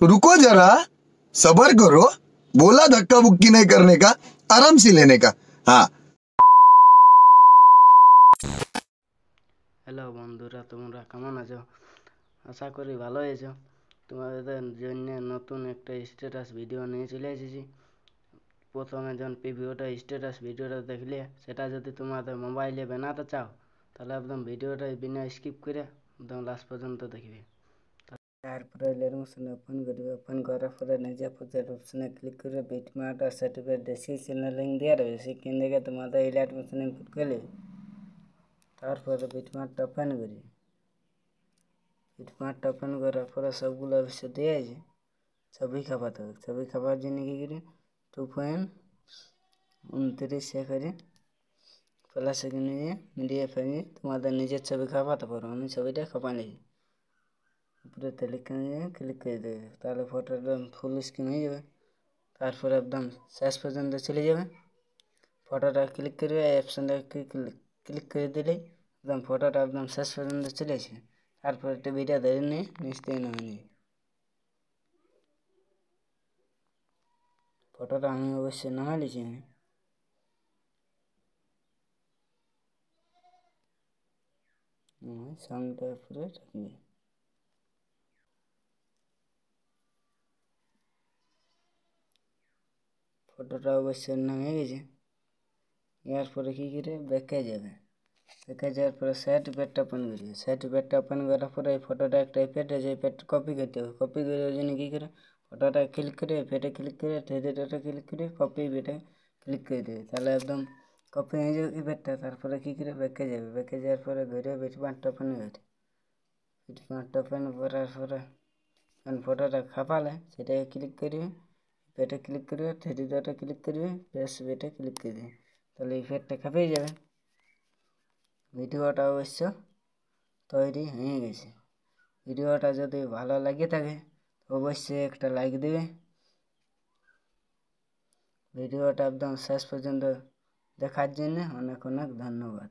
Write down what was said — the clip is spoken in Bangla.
रुको जरा, सबर करो। बोला धक्का बुक्की नहीं करने का, आराम से लेने का। हाँ। হ্যালো বন্ধুরা, তোমরা কেমন আছো? আশা করি ভালো আছো। তোমাদের জন্য নতুন একটা স্ট্যাটাস ভিডিও নিয়ে চলে এসেছি। প্রথমে যখন স্ট্যাটাস ভিডিওটা দেখলে, সেটা যদি তোমাদের মোবাইলে বানাতে চাও, তাহলে একদম ভিডিওটা বিনা স্কিপ করে একদম লাস্ট পর্যন্ত দেখবে। তারপরে অপশন ওপেন করবে। ওপেন করার পরে নিজে প্রজেক্ট অপশনে ক্লিক করে বিটমার্ক আর সার্টিফিকেট ডেসক্রিপশনে লিঙ্ক দেওয়া রয়েছে, সেখান থেকে তোমাদের ইলাইট অপশন ইনপুট করলে তারপরে বিটমার্কটা ওপেন করি। বিটমার্কটা ওপেন করার পরে সবগুলো অবশ্য দেওয়া আছে। ছবি খাপাতে হবে। ছবি খাপার জন্য কী করি, 2.29 করে প্লাস এখানে মিডিয়া ফেলে তোমাদের নিজের ছবি খাপাতে পারো। আমি ছবিটা খাপা নিয়েছি। উপরে ক্লিক করে দেবে, তাহলে ফটোটা ফুল স্ক্রিন হয়ে যাবে। তারপরে একদম শেষ পর্যন্ত চলে যাবে। ফটোটা ক্লিক করবে, এই অপশানটা ক্লিক করে দিলেই একদম ফটোটা একদম শেষ পর্যন্ত চলে আসবে। তারপর একটা ভিডিও ধরে নিয়ে নিশ্চয়ই নামে নেবে। ফটোটা আমি অবশ্যই নামে নিয়েছি। সঙ্গটা পুরো রাখবে। ফটোটা অবশ্যই নামে গেছে। এরপরে কী করে ব্যাকে যাবে। ব্যাকে যাওয়ার পরে সার্টিফিকেটটা ওপেন করবে। সার্টিফিকেটটা ওপেন করার পরে এই ফটোটা একটা ইফেক্ট আছে, ইফেক্ট কপি করতে হবে। কপি করার জন্য কী করে, ফটোটা ক্লিক করে ইফেক্টে ক্লিক করে থ্রিডিটা ক্লিক করে কপি ইফেক্টে ক্লিক করে দেবে, তাহলে একদম কপি হয়ে যাবে ইফেক্টটা। তারপরে কী করে ব্যাকে যাবে। ব্যাকে যাওয়ার পরে ঘুরে বিটমার্কটা ওপেন করবে। বিটমার্কটা ওপেন করার পরে ফটোটা খাপালে সেটাকে ক্লিক করবে, ইফেক্টে ক্লিক করবে, থ্রিডিটা ক্লিক করবে, প্লাস ইফেক্টে ক্লিক করবে, তাহলে ইফেক্টটা খাপিয়ে যাবে। ভিডিওটা অবশ্য তৈরি হয়ে গেছে। ভিডিওটা যদি ভালো লাগে থাকে অবশ্যই একটা লাইক দেবে। ভিডিওটা একদম শেষ পর্যন্ত দেখার জন্য অনেক অনেক ধন্যবাদ।